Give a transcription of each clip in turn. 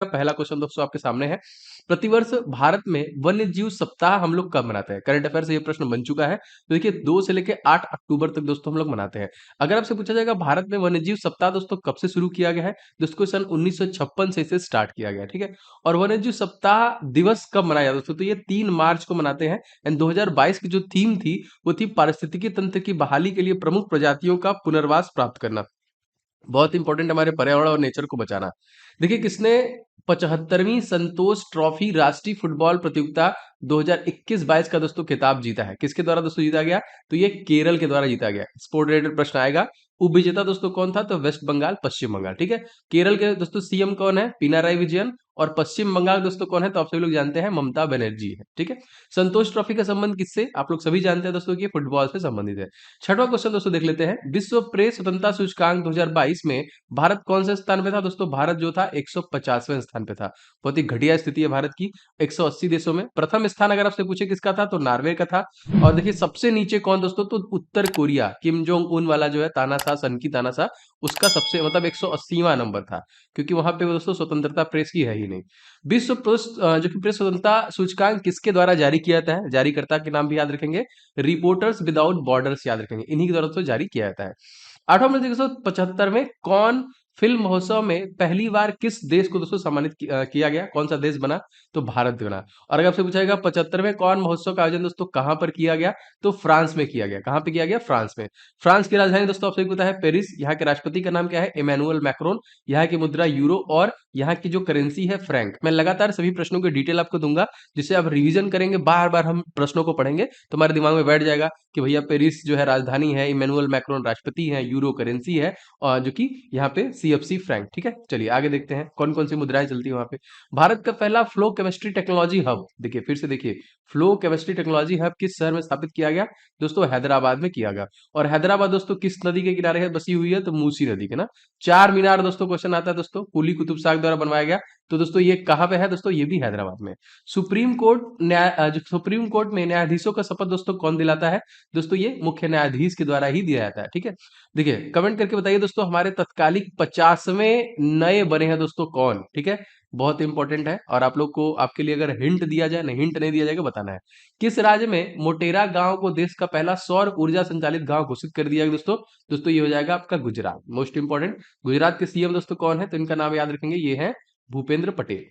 पहला क्वेश्चन दोस्तों आपके सामने है। प्रतिवर्ष भारत में वन्य जीव सप्ताह हम लोग कब मनाते हैं? करंट अफेयर से ये प्रश्न बन चुका है। तो देखिए 2 से लेके 8 अक्टूबर तक दोस्तों हम लोग मनाते हैं। अगर आपसे पूछा जाएगा भारत में वन्य जीव सप्ताह दोस्तों कब से शुरू किया गया है? दोस्तों सन 1956 से इसे स्टार्ट किया गया है, ठीक है? और वन्य जीव सप्ताह दिवस कब मनाया जाता है दोस्तों? तो ये 3 मार्च को मनाते हैं। एंड 2022 की जो थीम थी, वो थी पारिस्थितिकी तंत्र की बहाली के लिए प्रमुख प्रजातियों का पुनर्वास प्राप्त करना। बहुत इंपॉर्टेंट, हमारे पर्यावरण और नेचर को बचाना। देखिए किसने 75वीं संतोष ट्रॉफी राष्ट्रीय फुटबॉल प्रतियोगिता 2021-22 का दोस्तों खिताब जीता है? किसके द्वारा दोस्तों जीता गया? तो ये केरल के द्वारा जीता गया। स्पोर्ट रिलेटेड प्रश्न आएगा। उपविजेता दोस्तों कौन था? तो वेस्ट बंगाल, पश्चिम बंगाल, ठीक है। केरल के दोस्तों सीएम कौन है? पिनाराई विजयन। और पश्चिम बंगाल दोस्तों कौन है? तो आप सभी लोग जानते हैं, ममता बनर्जी है, ठीक है। संतोष ट्रॉफी का संबंध किससे? आप लोग सभी जानते हैं दोस्तों कि ये फुटबॉल से संबंधित है। छठवां क्वेश्चन दोस्तों देख लेते हैं। विश्व प्रेस स्वतंत्रता सूचकांक 2022 में भारत कौन से स्थान पे था? दोस्तों भारत जो था 150वें स्थान पे था। बहुत ही घटिया स्थिति है भारत की 180 देशों में। प्रथम स्थान अगर आपसे पूछे किसका था, तो नॉर्वे का था। और देखिए सबसे नीचे कौन दोस्तों? तो उत्तर कोरिया, किम जोंग उन वाला जो है तानाशाह, सन की तानाशाह, उसका सबसे मतलब 180वां नंबर था, क्योंकि वहां पे दोस्तों स्वतंत्रता प्रेस की है ही नहीं। विश्व प्रेस जो कि प्रेस स्वतंत्रता सूचकांक किसके द्वारा जारी किया जाता है? जारीकर्ता के नाम भी याद रखेंगे, रिपोर्टर्स विदाउट बॉर्डर्स याद रखेंगे, इन्हीं की द्वारा तो जारी किया जाता है। आठवां में 1975 में कौन फिल्म महोत्सव में पहली बार किस देश को दोस्तों सम्मानित किया गया? कौन सा देश बना? तो भारत बना। और अगर आपसे पूछा जाएगा 75वें कौन महोत्सव का आयोजन दोस्तों कहां पर किया गया? तो फ्रांस में किया गया। कहां पे किया गया? फ्रांस में। फ्रांस की राजधानी दोस्तों आपसे पता है पेरिस। यहाँ के राष्ट्रपति का नाम क्या है? Emmanuel Macron. यहाँ की मुद्रा यूरो और यहाँ की जो करेंसी है फ्रैंक। मैं लगातार सभी प्रश्नों की डिटेल आपको दूंगा, जिससे आप रिवीजन करेंगे, बार बार हम प्रश्नों को पढ़ेंगे तो हमारे दिमाग में बैठ जाएगा कि भैया पेरिस जो है राजधानी है, इमैनुअल मैक्रोन राष्ट्रपति है, यूरो करेंसी है, और जो कि यहाँ पे सीएफसी फ्रैंक, ठीक है। चलिए आगे देखते हैं कौन कौन सी मुद्राएं चलती है वहां पे। भारत का पहला फ्लो केमिस्ट्री टेक्नोलॉजी हब, देखिए फिर से देखिए, फ्लो केमिस्ट्री टेक्नोलॉजी हब किस शहर में स्थापित किया गया? दोस्तों हैदराबाद में किया गया। और हैदराबाद दोस्तों किस नदी के किनारे है बसी हुई है? तो मूसी नदी के ना। चार मीनार दोस्तों क्वेश्चन आता है दोस्तों, कुली कुतुब शाह द्वारा बनवाया गया। तो दोस्तों ये कहाँ पे है? दोस्तों ये भी हैदराबाद में। सुप्रीम कोर्ट जो सुप्रीम कोर्ट में न्यायाधीशों का शपथ दोस्तों कौन दिलाता है? दोस्तों ये मुख्य न्यायाधीश के द्वारा ही दिया जाता है, ठीक है। देखिए कमेंट करके बताइए दोस्तों, हमारे तत्कालिक 50वें नए बने हैं दोस्तों कौन? ठीक है, बहुत इंपॉर्टेंट है। और आप लोग को, आपके लिए अगर हिंट दिया जाए, नहीं हिंट नहीं दिया जाएगा, बताना है किस राज्य में मोटेरा गांव को देश का पहला सौर ऊर्जा संचालित गांव घोषित कर दिया गया दोस्तों? दोस्तों ये हो जाएगा आपका गुजरात। मोस्ट इंपॉर्टेंट, गुजरात के सीएम दोस्तों कौन है? तो इनका नाम याद रखेंगे, ये है भूपेंद्र पटेल।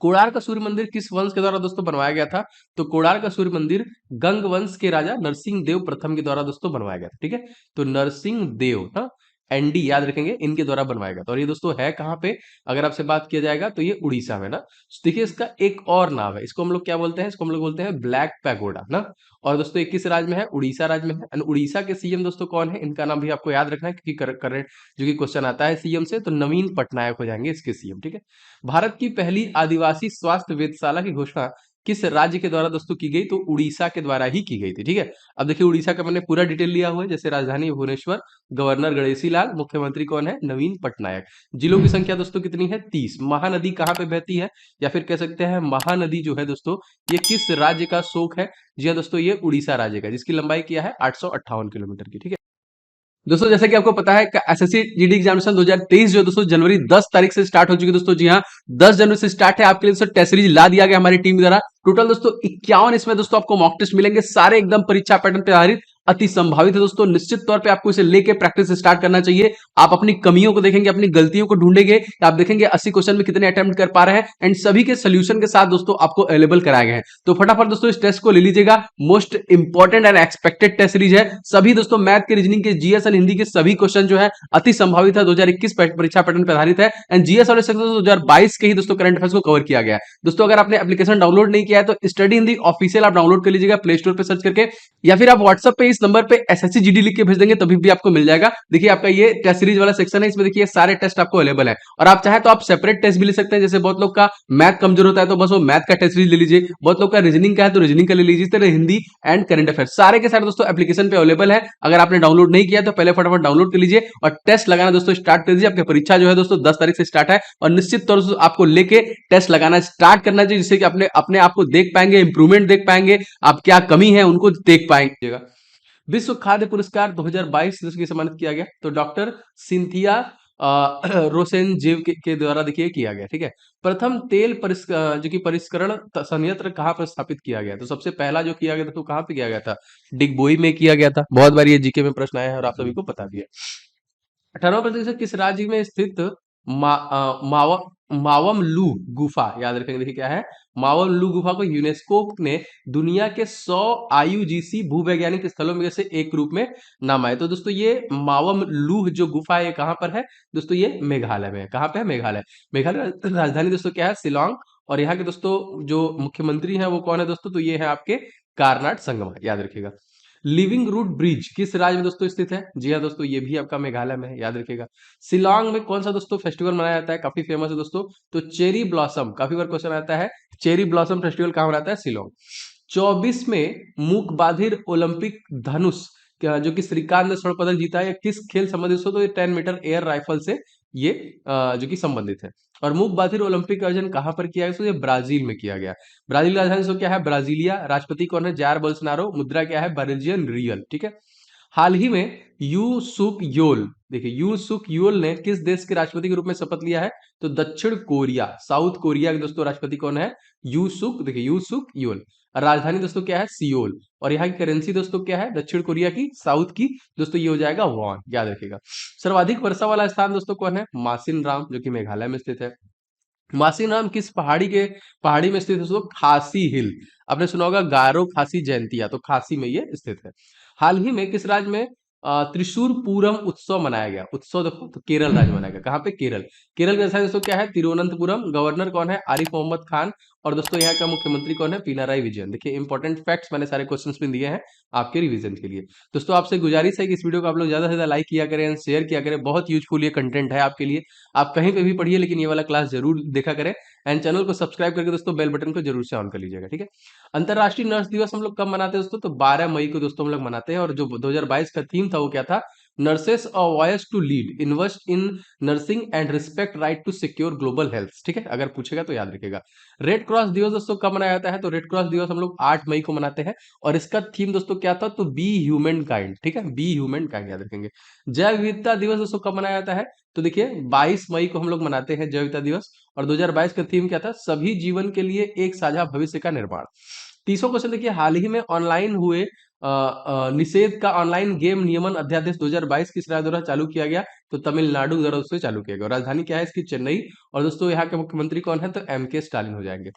कोणार्क का सूर्य मंदिर किस वंश के द्वारा दोस्तों बनवाया गया था? तो कोणार्क का सूर्य मंदिर गंग वंश के राजा नरसिंह देव प्रथम के द्वारा दोस्तों बनवाया गया था, ठीक है। तो नरसिंह देव, हाँ, एनडी याद रखेंगे, इनके द्वारा बनवाया गया था। और ये दोस्तों है कहाँ पे? अगर आपसे बात किया जाएगा तो ये उड़ीसा में ना। देखिए इसका एक और नाम है, इसको हम लोग क्या बोलते हैं? इसको हम लोग बोलते हैं ब्लैक पैगोडा ना। और दोस्तों ये किस राज्य में है? उड़ीसा राज्य में है। एंड उड़ीसा के सीएम दोस्तों कौन है? इनका नाम भी आपको याद रखना है, क्योंकि करंट जो कि क्वेश्चन आता है सीएम से, तो नवीन पटनायक हो जाएंगे इसके सीएम, ठीक है। भारत की पहली आदिवासी स्वास्थ्य वेधशाला की घोषणा किस राज्य के द्वारा दोस्तों की गई? तो उड़ीसा के द्वारा ही की गई थी, ठीक है। अब देखिए उड़ीसा का मैंने पूरा डिटेल लिया हुआ है, जैसे राजधानी भुवनेश्वर, गवर्नर गणेशी लाल, मुख्यमंत्री कौन है? नवीन पटनायक। जिलों की संख्या दोस्तों कितनी है? 30। महानदी कहाँ पे बहती है, या फिर कह सकते हैं महानदी जो है दोस्तों, ये किस राज्य का शोक है? जी हाँ दोस्तों, ये उड़ीसा राज्य का, जिसकी लंबाई क्या है? 858 किलोमीटर की, ठीक है। दोस्तों जैसा कि आपको पता है एसएससी जीडी एग्जामिनेशन 2023 जो दोस्तों जनवरी 10 तारीख से स्टार्ट हो चुकी है दोस्तों। जी हाँ, 10 जनवरी से स्टार्ट है। आपके लिए दोस्तों टेस्ट सीरीज ला दिया गया हमारी टीम द्वारा। टोटल दोस्तों 51 इसमें दोस्तों आपको मॉक टेस्ट मिलेंगे, सारे एकदम परीक्षा पैटर्न पे आधारित, अति संभावित है दोस्तों। निश्चित तौर पे आपको इसे लेके प्रैक्टिस स्टार्ट करना चाहिए। आप अपनी कमियों को देखेंगे, अपनी गलतियों को ढूंढेंगे, आप देखेंगे 80 क्वेश्चन में कितने अटेम्प्ट कर पा रहे हैं, एंड सभी के सोल्यूशन के साथ दोस्तों आपको अवेलेबल कराए गए हैं। तो फटाफट दोस्तों इस टेस्ट को ले लीजिएगा। Most important and expected test series है। सभी दोस्तों मैथ के, रीजनिंग के, जीएस एंड हिंदी के सभी क्वेश्चन जो है अति संभावित है, 2021 परीक्षा पैटर्न पर आधारित है। एंड जीएस और 2022 के ही दोस्तों करंट अफेयर्स को कवर किया गया है। दोस्तों अगर आपने एप्लीकेशन डाउनलोड नहीं किया है तो स्टडी हिंदी ऑफिशियल आप डाउनलोड कर लीजिएगा प्ले स्टोर पे सर्च करके, या फिर आप व्हाट्सएप पे इस नंबर पे एसएससी जीडी लिख के भेज देंगे, तभी भी आपको मिल जाएगा। देखिए आपका ये टेस्ट सीरीज वाला सेक्शन है, इसमें देखिए सारे टेस्ट आपको अवेलेबल है। और आप चाहे तो आप सेपरेट टेस्ट भी ले सकते हैं। जैसे बहुत लोग का मैथ कमजोर होता है तो बस वो मैथ का टेस्ट सीरीज ले लीजिए, बहुत लोग का रीजनिंग का है तो रीजनिंग का ले लीजिए। इस तरह हिंदी एंड करंट अफेयर सारे के सारे दोस्तों एप्लीकेशन पे अवेलेबल है। अगर आपने डाउनलोड नहीं किया तो पहले फटाफट डाउनलोड कर लीजिए और टेस्ट लगाना दोस्तों स्टार्ट कर दीजिए। आपकी परीक्षा जो है दोस्तों 10 तारीख से स्टार्ट है, और निश्चित तौर से आपको लेके टेस्ट लगाना स्टार्ट करना चाहिए, जिससे कि अपने आप को देख पाएंगे, इंप्रूवमेंट देख पाएंगे, आप क्या कमी है उनको देख पाएंगे। विश्व खाद्य पुरस्कार 2022 किसके सम्मानित किया गया? तो डॉक्टर सिंथिया रोसेनजेव के द्वारा देखिए किया गया, ठीक है। प्रथम तेल जो कि परिष्करण संयंत्र कहाँ पर स्थापित किया गया? तो सबसे पहला जो किया गया था तो कहाँ पे किया गया था? डिगबोई में किया गया था। बहुत बार ये जीके में प्रश्न आया है और आप सभी को पता भी है। 18% किस राज्य में स्थित मावम लू गुफा, याद रखेंगे, देखिए क्या है, मावम लू गुफा को यूनेस्को ने दुनिया के 100 आईयूजीसी भूवैज्ञानिक स्थलों में से एक रूप में नाम आए। तो दोस्तों ये मावम लू जो गुफा है ये कहाँ पर है? दोस्तों ये मेघालय में है। कहाँ पे है? मेघालय। मेघालय राजधानी दोस्तों क्या है? शिलोंग। और यहाँ के दोस्तों जो मुख्यमंत्री हैं वो कौन है दोस्तों? तो ये है आपके कारनाट संगमा, याद रखिएगा। लिविंग रूट ब्रिज किस राज्य में दोस्तों स्थित है? जी हाँ दोस्तों, ये भी आपका मेघालय में है, याद रखिएगा। शिलोंग में कौन सा दोस्तों फेस्टिवल मनाया जाता है? काफी फेमस है दोस्तों, तो चेरी ब्लॉसम। काफी बार क्वेश्चन आता है, चेरी ब्लॉसम फेस्टिवल कहाँ मनाता है? शिलोंग। 24 में मूक बाधिर ओलंपिक धनुष जो कि श्रीकांत ने स्वर्ण पदक जीता है, किस खेल संबंधित हो? तो ये 10 मीटर एयर राइफल से ये जो कि संबंधित है। और मूक बाधिर ओलंपिक का आयोजन कहाँ पर किया गया? तो ये ब्राजील में किया गया। ब्राजील राजधानी सो क्या है? ब्राजीलिया। राष्ट्रपति कौन है? Jair Bolsonaro. मुद्रा क्या है? ब्राजीलियन रियल, ठीक है। हाल ही में यू सुक योल, देखिए यू सुक योल ने किस देश के राष्ट्रपति के रूप में शपथ लिया है? तो दक्षिण कोरिया, साउथ कोरिया के दोस्तों राष्ट्रपति कौन है? यू सुक, देखिए यू सुक योल। राजधानी दोस्तों क्या है? सियोल। और यहाँ की करेंसी दोस्तों क्या है? दक्षिण कोरिया की, साउथ की दोस्तों ये हो जाएगा वॉन, याद रखिएगा। सर्वाधिक वर्षा वाला स्थान दोस्तों कौन है? मासिन राम, जो कि मेघालय में स्थित है। मासीनाम किस पहाड़ी में स्थित है दोस्तों? खासी हिल। आपने सुना होगा गारो खासी जयंतिया, तो खासी में ये स्थित है। हाल ही में किस राज्य में त्रिशूर पूरम उत्सव मनाया गया? उत्सव देखो तो केरल राज्य में मनाया गया। कहाँ पे? केरल। केरल का दोस्तों क्या है? तिरुवनंतपुरम। गवर्नर कौन है? आरिफ मोहम्मद खान। और दोस्तों यहाँ का मुख्यमंत्री कौन है? पिनाराई विजयन। देखिए इंपॉर्टेंट फैक्ट्स मैंने सारे क्वेश्चंस में दिए हैं आपके रिवीजन के लिए। दोस्तों आपसे गुजारिश है कि इस वीडियो को आप लोग ज्यादा से ज्यादा लाइक किया करें, शेयर किया करें। बहुत यूजफुल ये कंटेंट है आपके लिए। आप कहीं पे भी पढ़िए लेकिन ये वाला क्लास जरूर देखा करें। एंड चैनल को सब्सक्राइब करके दोस्तों बेल बटन को जरूर से ऑन कर लीजिएगा, ठीक है। अंतरराष्ट्रीय नर्स दिवस हम लोग कब मनाते हैं दोस्तों? तो 12 मई को दोस्तों हम लोग मनाते हैं। और जो 2022 का थीम था वो क्या था? Nurses a voice to lead, invest in nursing and respect right to secure global health, ठीक है। अगर पूछेगा तो याद रखेगा। रेड क्रॉस दिवस दोस्तों कब मनाया जाता है? तो रेड क्रॉस दिवस हम लोग 8 मई को मनाते हैं। और इसका थीम दोस्तों क्या था? तो बी ह्यूमन काइंड, ठीक है, बी ह्यूमन काइंड, याद रखेंगे। जैव विविधता दिवस दोस्तों कब मनाया जाता है? तो देखिए 22 मई को हम लोग मनाते हैं जैव विविधता दिवस। और 2022 का थीम क्या था? सभी जीवन के लिए एक साझा भविष्य का निर्माण। 30वां क्वेश्चन देखिए, हाल ही में ऑनलाइन हुए निषेध का ऑनलाइन गेम नियमन अध्यादेश 2022 किस राज्य द्वारा चालू किया गया? तो तमिलनाडु द्वारा उससे चालू किया गया। और राजधानी क्या है इसकी? चेन्नई। और दोस्तों यहाँ के मुख्यमंत्री कौन है? तो एम के स्टालिन हो जाएंगे।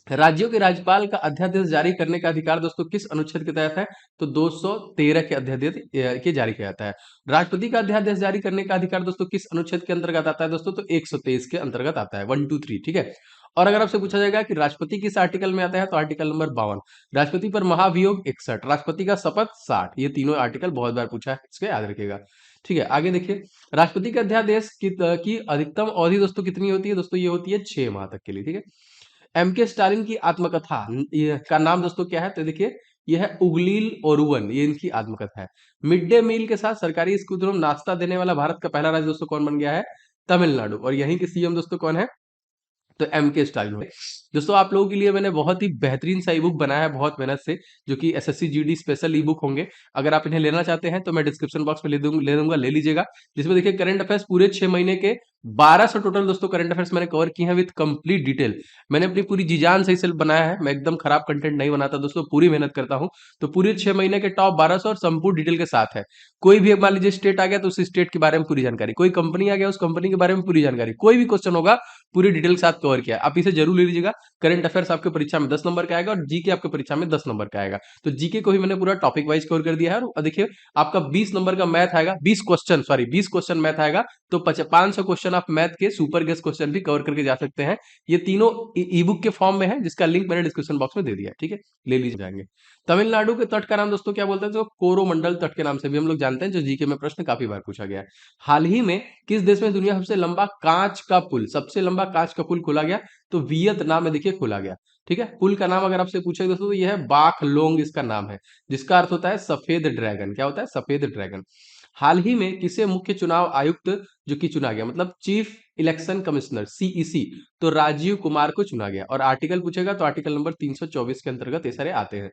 राज्यों के राज्यपाल का अध्यादेश जारी करने का अधिकार दोस्तों किस अनुच्छेद के तहत है? तो 213 के अध्यादेश के जारी किया जाता है। राष्ट्रपति का अध्यादेश जारी करने का अधिकार दोस्तों किस अनुच्छेद के अंतर्गत आता है दोस्तों? तो 123 के अंतर्गत आता है, 1 2 3, ठीक है। और अगर आपसे पूछा जाएगा कि राष्ट्रपति किस आर्टिकल में आता है? तो आर्टिकल नंबर 52। राष्ट्रपति पर महाभियोग 61, राष्ट्रपति का शपथ 60। ये तीनों आर्टिकल बहुत बार पूछा है, इसको याद रखिएगा, ठीक है। आगे देखिए, राष्ट्रपति के अध्यादेश की अधिकतम अवधि दोस्तों कितनी होती है? दोस्तों ये होती है 6 माह तक के लिए, ठीक है। एम के स्टालिन की आत्मकथा का नाम दोस्तों क्या है? तो देखिए यह है उगलील ओरुवन, ये इनकी आत्मकथा है। मिड डे मील के साथ सरकारी स्कूलों में नाश्ता देने वाला भारत का पहला राज्य दोस्तों कौन बन गया है? तमिलनाडु। और यहीं के सीएम दोस्तों कौन है? तो एम के स्टालिन है। दोस्तों आप लोगों के लिए मैंने बहुत ही बेहतरीन सा ई बुक बनाया है बहुत मेहनत से, जो कि एसएससी जीडी स्पेशल ई बुक होंगे। अगर आप इन्हें लेना चाहते हैं तो मैं डिस्क्रिप्शन बॉक्स में ले दूंगा, ले लीजिएगा। जिसमें देखिए करंट अफेयर्स पूरे 6 महीने के 1200 टोटल दोस्तों करंट अफेयर्स मैंने कवर किए हैं विद कंप्लीट डिटेल। मैंने अपनी पूरी जी जान से इसे बनाया है, मैं एकदम खराब कंटेंट नहीं बनाता दोस्तों, पूरी मेहनत करता हूँ। तो पूरे 6 महीने के टॉप 1200 और संपूर्ण डिटेल के साथ है। कोई भी मान लीजिए स्टेट आ गया तो उस स्टेट के बारे में पूरी जानकारी, कोई कंपनी आ गया उस कंपनी के बारे में पूरी जानकारी, कोई भी क्वेश्चन होगा पूरी डिटेल के साथ कवर किया है। आप इसे जरूर ले लीजिएगा। करंट अफेयर्स आपके परीक्षा में 10 नंबर का आएगा और जीके आपके परीक्षा में 10 नंबर का आएगा। तो जीके को भी मैंने पूरा टॉपिक वाइज कवर कर दिया है। और देखिए आपका 20 नंबर का मैथ आएगा, 20 क्वेश्चन मैथ आएगा। तो 500 क्वेश्चन आप मैथ के सुपर गेस्ट क्वेश्चन भी कवर करके जा सकते हैं। ये तीनों ई बुक के फॉर्म में है, जिसका लिंक मैंने डिस्क्रिप्शन बॉक्स में दे दिया है, ठीक है, ले लीजिए जाएंगे। तमिलनाडु के तट का नाम दोस्तों क्या बोलते हैं? जो कोरोमंडल तट के नाम से भी हम लोग जानते हैं, जो जीके में प्रश्न काफी बार पूछा गया है। हाल ही में किस देश में दुनिया सबसे लंबा कांच का पुल, सबसे लंबा कांच का पुल खोला गया? तो वियतनाम में देखिए खोला गया, ठीक है। पुल का नाम अगर आपसे पूछे दोस्तों तो यह है बाख लोंग, इसका नाम है, जिसका अर्थ होता है सफेद ड्रैगन। क्या होता है? सफेद ड्रैगन। हाल ही में किसे मुख्य चुनाव आयुक्त जो कि चुना गया, मतलब चीफ इलेक्शन कमिश्नर सीईसी, तो राजीव कुमार को चुना गया। और आर्टिकल पूछेगा तो आर्टिकल नंबर 324 के अंतर्गत ये सारे आते हैं।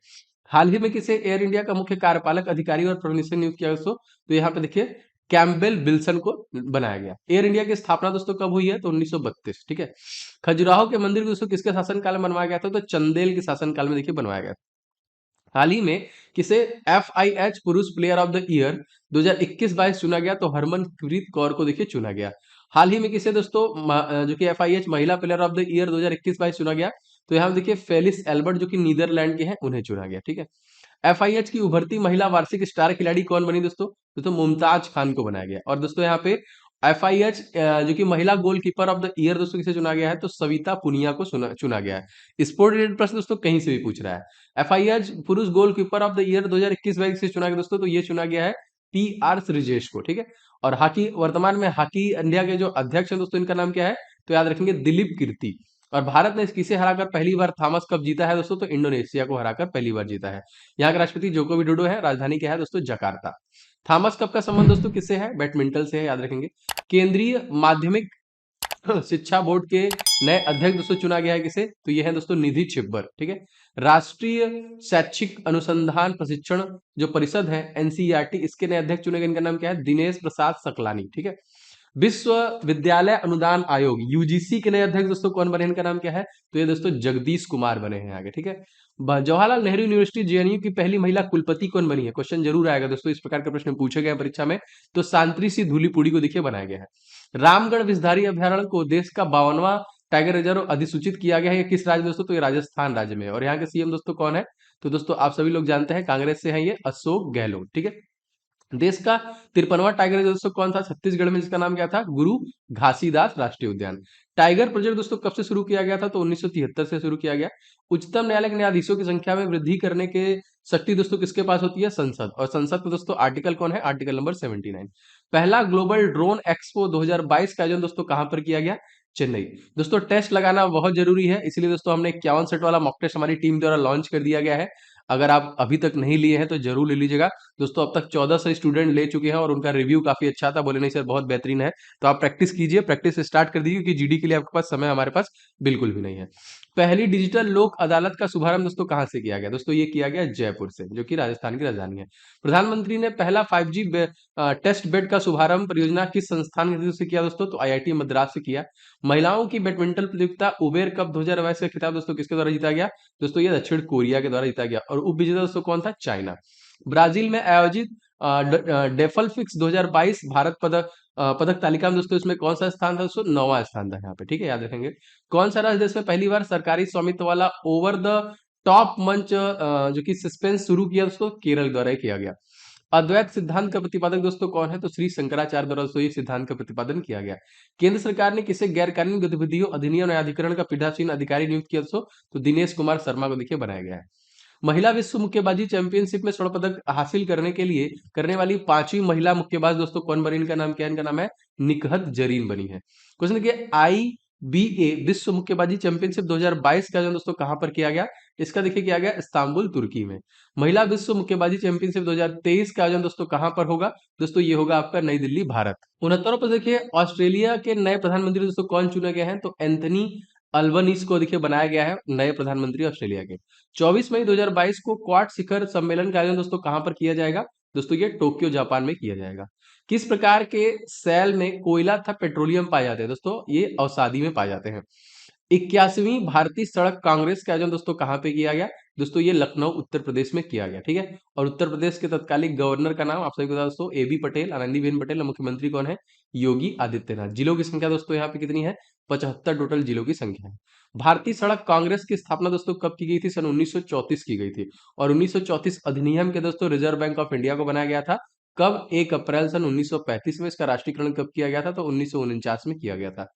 हाल ही में किसे एयर इंडिया का मुख्य कार्यपालक अधिकारी और प्रबंधक नियुक्त किया दोस्तों? तो यहाँ पे देखिए कैम्पबेल विल्सन को बनाया गया। एयर इंडिया की स्थापना दोस्तों कब हुई है? तो 1932, ठीक है। खजुराहो के मंदिर को दोस्तों किसके शासनकाल में बनवाया गया था? तो चंदेल के शासनकाल में देखिए बनवाया गया। हाल ही में किसे FIH पुरुष प्लेयर ऑफ द ईयर 2021-22 चुना गया? तो हरमनप्रीत कौर को देखिए चुना गया। हाल ही में किसे दोस्तों जो कि FIH महिला प्लेयर ऑफ द ईयर 2021-22 चुना गया? तो यहाँ देखिए फेलिस एल्बर्ट जो कि नीदरलैंड के हैं, उन्हें चुना गया, ठीक है। FIH की उभरती महिला वार्षिक स्टार खिलाड़ी कौन बनी दोस्तों? दोस्तों मुमताज खान को बनाया गया। और दोस्तों यहाँ पे FIH जो कि महिला गोलकीपर ऑफ द ईयर दोस्तों किसे चुना गया है? तो सविता पुनिया को चुना गया है। स्पोर्ट रिलेटेड प्रश्न दोस्तों कहीं से भी पूछ रहा है। FIH पुरुष गोलकीपर ऑफ द ईयर 2021-22 से चुना गया दोस्तों, तो ये चुना गया है PR श्रीजेश को, ठीक है। और हॉकी, वर्तमान में हॉकी इंडिया के जो अध्यक्ष हैं दोस्तों, इनका नाम क्या है? तो याद रखेंगे दिलीप कीर्ति। और भारत ने किसे हराकर पहली बार थॉमस कप जीता है दोस्तों? तो इंडोनेशिया को हराकर पहली बार जीता है। यहाँ के राष्ट्रपति जोको विडोडो है, राजधानी क्या है दोस्तों? जकार्ता। थॉमस कप का संबंध दोस्तों किससे है? बैडमिंटन से है, याद रखेंगे। केंद्रीय माध्यमिक शिक्षा बोर्ड के नए अध्यक्ष दोस्तों चुना गया है किसे? तो ये है दोस्तों निधि छिब्बर, ठीक है। राष्ट्रीय शैक्षिक अनुसंधान प्रशिक्षण जो परिषद है NCERT, इसके नए अध्यक्ष चुने गए, इनका नाम क्या है? दिनेश प्रसाद सकलानी, ठीक है। विश्वविद्यालय अनुदान आयोग UGC के नए अध्यक्ष दोस्तों कौन बने? इनका नाम क्या है? तो ये दोस्तों जगदीश कुमार बने हैं आगे, ठीक है। जवाहरलाल नेहरू यूनिवर्सिटी JNU की पहली महिला कुलपति कौन बनी है? क्वेश्चन जरूर आएगा दोस्तों, इस प्रकार का प्रश्न पूछे गए परीक्षा में। तो सांत्री सी धूलीपुड़ी को देखिए बनाया गया है। रामगढ़ विषधारी अभ्यारण्य को देश का 52वां टाइगर रिजर्व अधिसूचित किया गया है। ये किस राज्य दोस्तों? तो ये राजस्थान राज्य में है। और यहाँ के CM दोस्तों कौन है? तो दोस्तों आप सभी लोग जानते हैं, कांग्रेस से है ये अशोक गहलोत, ठीक है। देश का 53वां टाइगर रिजर्व दोस्तों कौन था? छत्तीसगढ़ में, जिसका नाम क्या था? गुरु घासीदास राष्ट्रीय उद्यान। टाइगर प्रोजेक्ट दोस्तों कब से शुरू किया गया था? तो 1973 से शुरू किया गया। उच्चतम न्यायालय के न्यायाधीशों की संख्या में वृद्धि करने के शक्ति दोस्तों किसके पास होती है? संसद। और संसद में दोस्तों आर्टिकल कौन है? Article number 79। पहला ग्लोबल ड्रोन एक्सपो 2022 का आयोजन दोस्तों कहां पर किया गया? चेन्नई। दोस्तों टेस्ट लगाना बहुत जरूरी है, इसलिए दोस्तों हमने 51 सेट वाला मॉक टेस्ट हमारी टीम द्वारा लॉन्च कर दिया गया है। अगर आप अभी तक नहीं लिए हैं तो जरूर ले लीजिएगा दोस्तों। अब तक 1400 स्टूडेंट ले चुके हैं और उनका रिव्यू काफी अच्छा था, बोले नहीं सर बहुत बेहतरीन है। तो आप प्रैक्टिस कीजिए, प्रैक्टिस स्टार्ट कर दीजिए, क्योंकि GD के लिए आपके पास समय हमारे पास बिल्कुल भी नहीं है। पहली डिजिटल लोक अदालत का शुभारंभ दोस्तों कहां से किया गया? दोस्तों ये किया गया जयपुर से, जो कि राजस्थान की राजधानी है। प्रधानमंत्री ने पहला 5G टेस्ट बेड का शुभारंभ परियोजना किस संस्थान के से किया दोस्तों? तो IIT मद्रास से किया। महिलाओं की बैडमिंटन प्रतियोगिता उबेर कप 2022 का खिताब दोस्तों किसके द्वारा जीता गया? दोस्तों ये दक्षिण कोरिया के द्वारा जीता गया। और उप विजेता दोस्तों कौन था? चाइना। ब्राजील में आयोजित डेफलफिक्स 2022 भारत पदक तालिका में दोस्तों इसमें कौन सा स्थान था दोस्तों? 9वां स्थान था यहाँ पे, ठीक है, याद रखेंगे। कौन सा राज्य देश में पहली बार सरकारी स्वामित्व वाला ओवर द टॉप मंच जो कि सस्पेंस शुरू किया दोस्तों? केरल द्वारा ही किया गया। अद्वैत सिद्धांत का प्रतिपादक दोस्तों कौन है? तो श्री शंकराचार्य द्वारा दोस्तों ये सिद्धांत का प्रतिपादन किया गया। केंद्र सरकार ने किसे गैर कानूनी गतिविधियों अधिनियम न्यायाधिकरण का पीठासीन अधिकारी नियुक्त किया दोस्तों? तो दिनेश कुमार शर्मा को देखिए बनाया गया है। महिला विश्व मुक्केबाजी चैंपियनशिप में स्वर्ण पदक हासिल करने के लिए करने वाली 5वीं महिला मुक्केबाज दोस्तों कौन बनी? इनका नाम क्या है? इनका नाम है निकहत जरीन बनी है। क्वेश्चन देखिए, IBA विश्व मुक्केबाजी चैंपियनशिप 2022 का आयोजन दोस्तों कहां पर किया गया? इसका देखिए किया गया इस्तांबुल तुर्की में। महिला विश्व मुक्केबाजी चैंपियनशिप 2023 का आयोजन दोस्तों कहां पर होगा? दोस्तों ये होगा आपका नई दिल्ली, भारत। 69 पर देखिए, ऑस्ट्रेलिया के नए प्रधानमंत्री दोस्तों कौन चुने गए हैं? तो एंथनी अल्बनीज को देखिए बनाया गया है नए प्रधानमंत्री ऑस्ट्रेलिया के। 24 मई 2022 को क्वाड शिखर सम्मेलन का आयोजन दोस्तों कहां पर किया जाएगा? दोस्तों ये टोक्यो जापान में किया जाएगा। किस प्रकार के सेल में कोयला तथा पेट्रोलियम पाए जाते हैं? दोस्तों ये अवसादी में पाए जाते हैं। 81वीं भारतीय सड़क कांग्रेस का आयोजन दोस्तों कहां पे किया गया? दोस्तों ये लखनऊ उत्तर प्रदेश में किया गया, ठीक है। और उत्तर प्रदेश के तत्कालीन गवर्नर का नाम आप सभी को बता दोस्तों AB पटेल, आनंदीबेन पटेल। और मुख्यमंत्री कौन है? योगी आदित्यनाथ। जिलों की संख्या दोस्तों यहाँ पे कितनी है? 75 टोटल जिलों की संख्या है। भारतीय सड़क कांग्रेस की स्थापना दोस्तों कब की गई थी? सन 1934 की गई थी। और 1934 अधिनियम के दोस्तों रिजर्व बैंक ऑफ इंडिया को बनाया गया था। कब? 1 अप्रैल सन 1935 में। इसका राष्ट्रीयकरण कब किया गया था? तो 1949 में किया गया था।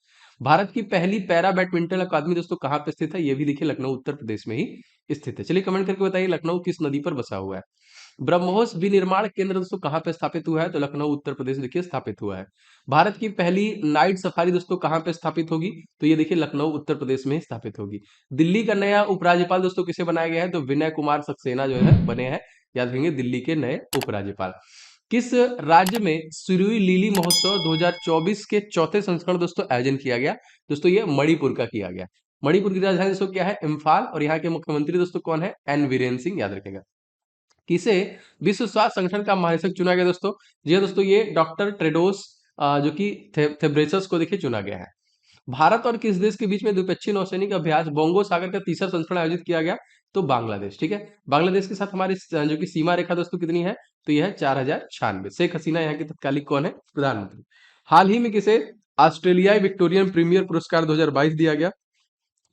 भारत की पहली पैरा बैडमिंटन अकादमी दोस्तों कहां पे स्थित है? ये भी देखिए लखनऊ उत्तर प्रदेश में ही स्थित है। चलिए कमेंट करके बताइए लखनऊ किस नदी पर बसा हुआ है। ब्रह्मोस विनिर्माण केंद्र दोस्तों कहां पे स्थापित हुआ है? तो लखनऊ उत्तर प्रदेश देखिए स्थापित हुआ है। भारत की पहली नाइट सफारी दोस्तों कहां पे स्थापित होगी? तो ये देखिए लखनऊ उत्तर प्रदेश में ही स्थापित होगी। दिल्ली का नया उपराज्यपाल दोस्तों किसे बनाया गया है? तो विनय कुमार सक्सेना जो है बने हैं, याद रखेंगे, दिल्ली के नए उपराज्यपाल। किस राज्य में सुरुई लीली महोत्सव 2024 के चौथे संस्करण दोस्तों आयोजन किया गया? दोस्तों ये मणिपुर का किया गया। मणिपुर की राजधानी दोस्तों क्या है? इम्फाल। और यहाँ के मुख्यमंत्री दोस्तों कौन है? N वीरेंद्र सिंह, याद रखेगा। किसे विश्व स्वास्थ्य संगठन का महानिदेशक चुना गया दोस्तों? जी हाँ दोस्तों, ये डॉक्टर टेड्रोस जो कि घेब्रेयेसस को देखिए चुना गया है। भारत और किस देश के बीच में द्विपक्षीय नौसैनिक अभ्यास बोंगो सागर का तीसरा संस्करण आयोजित किया गया? तो बांग्लादेश। ठीक है, बांग्लादेश के साथ हमारी जो कि सीमा रेखा दोस्तों कितनी है? तो यह है 4096। शेख हसीना यहाँ की तत्कालिक कौन है? प्रधानमंत्री। हाल ही में किसे ऑस्ट्रेलियाई विक्टोरियन प्रीमियर पुरस्कार 2022 दिया गया?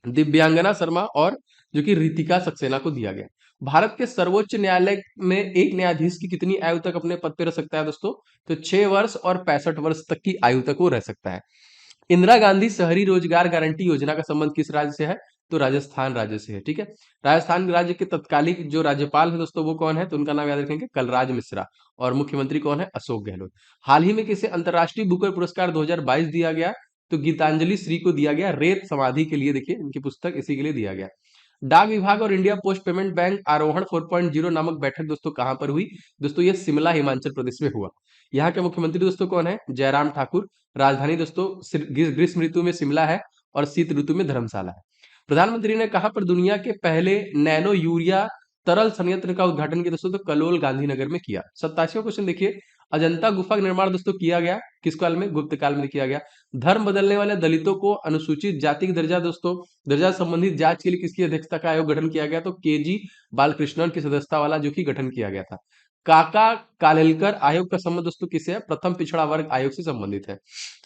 दिव्यांगना शर्मा और जो कि रितिका सक्सेना को दिया गया। भारत के सर्वोच्च न्यायालय में एक न्यायाधीश की कितनी आयु तक अपने पद पे रह सकता है दोस्तों? तो 6 वर्ष और 65 वर्ष तक की आयु तक वो रह सकता है। इंदिरा गांधी शहरी रोजगार गारंटी योजना का संबंध किस राज्य से है? तो राजस्थान राज्य से है। ठीक है, राजस्थान राज्य के तत्कालिक जो राज्यपाल है दोस्तों वो कौन है? तो उनका नाम याद रखेंगे, कलराज मिश्रा। और मुख्यमंत्री कौन है? अशोक गहलोत। हाल ही में किसे अंतर्राष्ट्रीय बुकर पुरस्कार 2022 दिया गया? तो गीतांजलि श्री को दिया गया, रेत समाधि के लिए। देखिए इनकी पुस्तक इसी के लिए दिया गया। डाक विभाग और इंडिया पोस्ट पेमेंट बैंक आरोहण 4.0 नामक बैठक दोस्तों कहां पर हुई? दोस्तों ये शिमला हिमाचल प्रदेश में हुआ। यहाँ के मुख्यमंत्री दोस्तों कौन है? जयराम ठाकुर। राजधानी दोस्तों ग्रीष्म ऋतु में शिमला है और शीत ऋतु में धर्मशाला है। प्रधानमंत्री ने कहां पर दुनिया के पहले नैनो यूरिया तरल संयंत्र का उद्घाटन किया दोस्तों? तो कलोल गांधीनगर में किया। 87वां क्वेश्चन देखिए, अजंता गुफा का निर्माण दोस्तों किया गया किस काल में? गुप्त काल में किया गया। धर्म बदलने वाले दलितों को अनुसूचित जाति की दर्जा दोस्तों दर्जा संबंधित जांच के लिए किसकी अध्यक्षता का आयोग गठन किया गया? तो केजी बालकृष्णन की सदस्यता वाला जो कि गठन किया गया था। काका कालेलकर आयोग का संबंध दोस्तों किससे है? प्रथम पिछड़ा वर्ग आयोग से संबंधित है।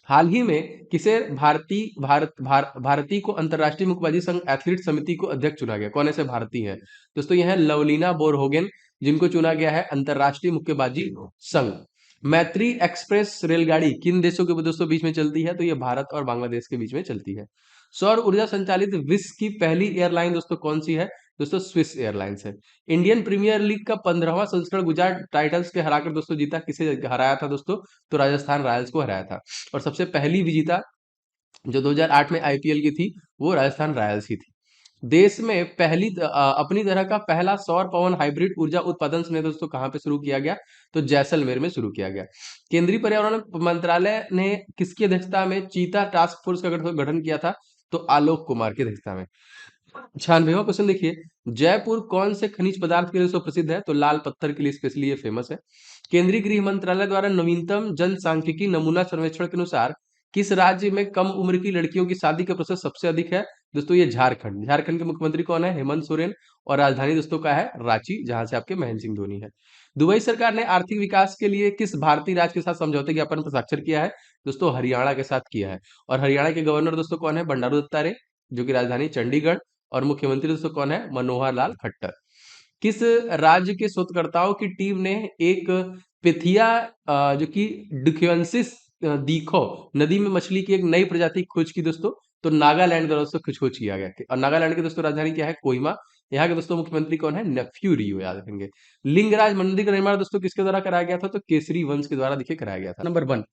हाल ही में किसे भारती को अंतरराष्ट्रीय मुक्केबाजी संघ एथलीट समिति को अध्यक्ष चुना गया? कौन ऐसे भारतीय है दोस्तों? यह है लवलीना बोरगोहेन, जिनको चुना गया है अंतरराष्ट्रीय मुक्केबाजी संघ। मैत्री एक्सप्रेस रेलगाड़ी किन देशों के दोस्तों बीच में चलती है? तो ये भारत और बांग्लादेश के बीच में चलती है। सौर ऊर्जा संचालित विश्व की पहली एयरलाइन दोस्तों कौन सी है? दोस्तों स्विस एयरलाइंस है। इंडियन प्रीमियर लीग का 15वां संस्करण गुजरात टाइटंस के हराकर दोस्तों जीता। किसे हराया था दोस्तों? तो राजस्थान रॉयल्स को हराया था। और सबसे पहली विजेता जो 2008 में आईपीएल की थी वो राजस्थान रॉयल्स की थी। देश में अपनी तरह का पहला सौर पवन हाइब्रिड ऊर्जा उत्पादन संयंत्र दोस्तों कहां पे शुरू किया गया? तो जैसलमेर में शुरू किया गया। केंद्रीय पर्यावरण मंत्रालय ने किसकी अध्यक्षता में चीता टास्क फोर्स का गठन किया था? तो आलोक कुमार की अध्यक्षता में। 96वां क्वेश्चन देखिए, जयपुर कौन से खनिज पदार्थ के लिए तो प्रसिद्ध है? तो लाल पत्थर के लिए स्पेशली ये फेमस है। केंद्रीय गृह मंत्रालय द्वारा नवीनतम जनसांख्यिकी नमूना सर्वेक्षण के अनुसार किस राज्य में कम उम्र की लड़कियों की शादी का प्रतिशत सबसे अधिक है? दोस्तों ये झारखंड। झारखंड के मुख्यमंत्री कौन है? हेमंत सोरेन। और राजधानी दोस्तों का है रांची, जहां से आपके महेंद्र सिंह धोनी है। दुबई सरकार ने आर्थिक विकास के लिए किस भारतीय राज्य के साथ समझौते ज्ञापन पर हस्ताक्षर किया है? दोस्तों हरियाणा के साथ किया है। और हरियाणा के गवर्नर दोस्तों कौन है? बंडारू दत्तात्रेय, जो कि राजधानी चंडीगढ़। और मुख्यमंत्री दोस्तों कौन है? मनोहर लाल खट्टर। किस राज्य के शोधकर्ताओं की टीम ने एक पिथिया जो कि डिक्वेंसिस दीखो नदी में मछली की एक नई प्रजाति की खोज की दोस्तों? तो नागालैंड द्वारा दोस्तों खोज किया गया। और नागालैंड की दोस्तों राजधानी क्या है? कोहिमा। यहाँ के दोस्तों मुख्यमंत्री कौन है? नेफ्यू रियो, याद रखेंगे। लिंगराज मंदिर का निर्माण दोस्तों किसके द्वारा कराया गया था? तो केसरी वंश के द्वारा देखिए कराया गया था। नंबर 1